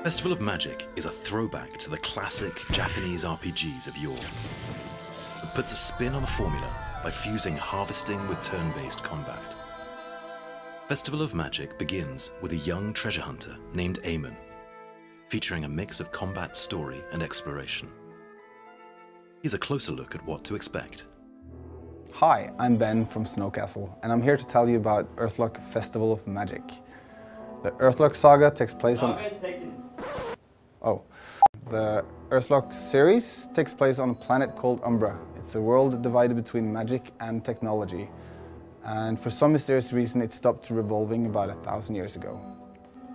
Festival of Magic is a throwback to the classic Japanese RPGs of yore. It puts a spin on the formula by fusing harvesting with turn-based combat. Festival of Magic begins with a young treasure hunter named Eamon, featuring a mix of combat, story, and exploration. Here's a closer look at what to expect. Hi, I'm Ben from Snowcastle, and I'm here to tell you about Earthlock Festival of Magic. The Earthlock saga takes place on... The Earthlock series takes place on a planet called Umbra. It's a world divided between magic and technology. And for some mysterious reason, it stopped revolving about 1,000 years ago.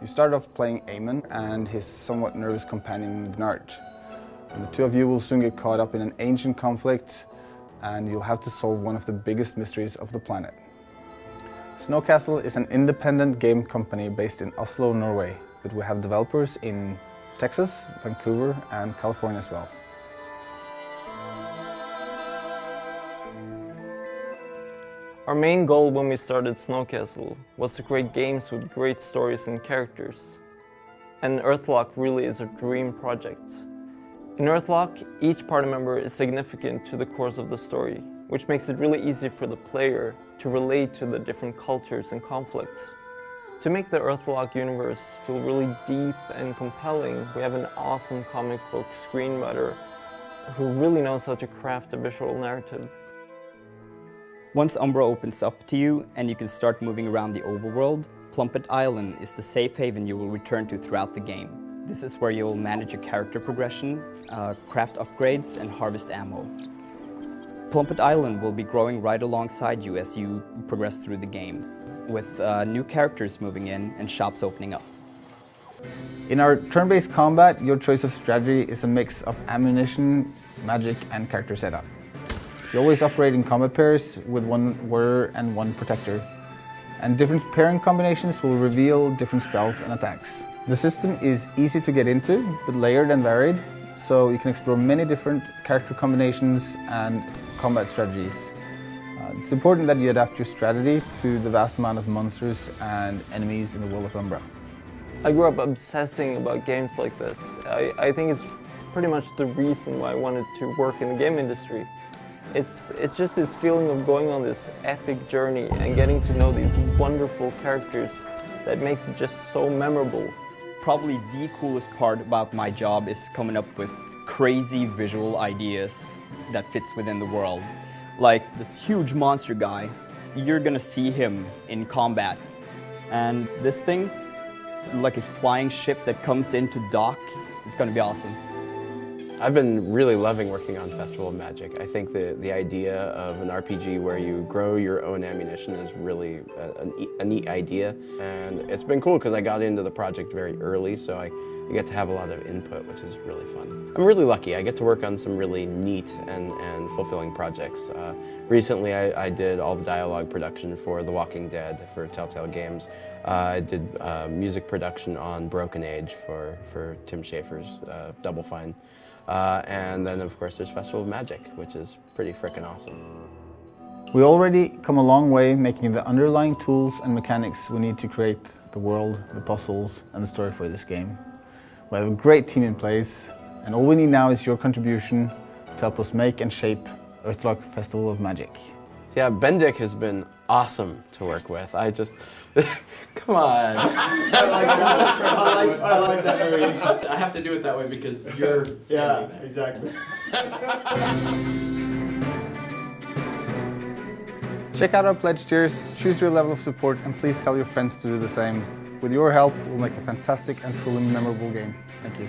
You start off playing Eamon and his somewhat nervous companion Gnart. And the two of you will soon get caught up in an ancient conflict, and you'll have to solve one of the biggest mysteries of the planet. Snowcastle is an independent game company based in Oslo, Norway, but we have developers in Texas, Vancouver, and California as well. Our main goal when we started Snowcastle was to create games with great stories and characters. And Earthlock really is a dream project. In Earthlock, each party member is significant to the course of the story, which makes it really easy for the player to relate to the different cultures and conflicts. To make the Earthlock universe feel really deep and compelling, we have an awesome comic book screenwriter who really knows how to craft a visual narrative. Once Umbra opens up to you and you can start moving around the overworld, Plumpet Island is the safe haven you will return to throughout the game. This is where you will manage your character progression, craft upgrades, and harvest ammo. Plumpet Island will be growing right alongside you as you progress through the game, with new characters moving in and shops opening up. In our turn-based combat, your choice of strategy is a mix of ammunition, magic, and character setup. You always operate in combat pairs with one warrior and one protector, and different pairing combinations will reveal different spells and attacks. The system is easy to get into, but layered and varied, so you can explore many different character combinations and combat strategies. It's important that you adapt your strategy to the vast amount of monsters and enemies in the world of Umbra. I grew up obsessing about games like this. I think it's pretty much the reason why I wanted to work in the game industry. It's just this feeling of going on this epic journey and getting to know these wonderful characters that makes it just so memorable. Probably the coolest part about my job is coming up with crazy visual ideas that fits within the world. Like this huge monster guy, you're gonna see him in combat. And this thing, like a flying ship that comes into dock, it's gonna be awesome. I've been really loving working on Festival of Magic. I think the idea of an RPG where you grow your own ammunition is really a neat idea. And it's been cool because I got into the project very early, so I get to have a lot of input, which is really fun. I'm really lucky. I get to work on some really neat and fulfilling projects. Recently, I did all the dialogue production for The Walking Dead for Telltale Games. I did music production on Broken Age for Tim Schafer's Double Fine. And then, of course, there's Festival of Magic, which is pretty frickin' awesome. We already come a long way making the underlying tools and mechanics we need to create the world, the puzzles, and the story for this game. We have a great team in place, and all we need now is your contribution to help us make and shape Earthlock Festival of Magic. So yeah, Bendik has been awesome to work with. I just, come on. I like that very. I have to do it that way because you're standing there. Exactly. Check out our pledge tiers, choose your level of support, and please tell your friends to do the same. With your help, we'll make a fantastic and truly memorable game. Thank you.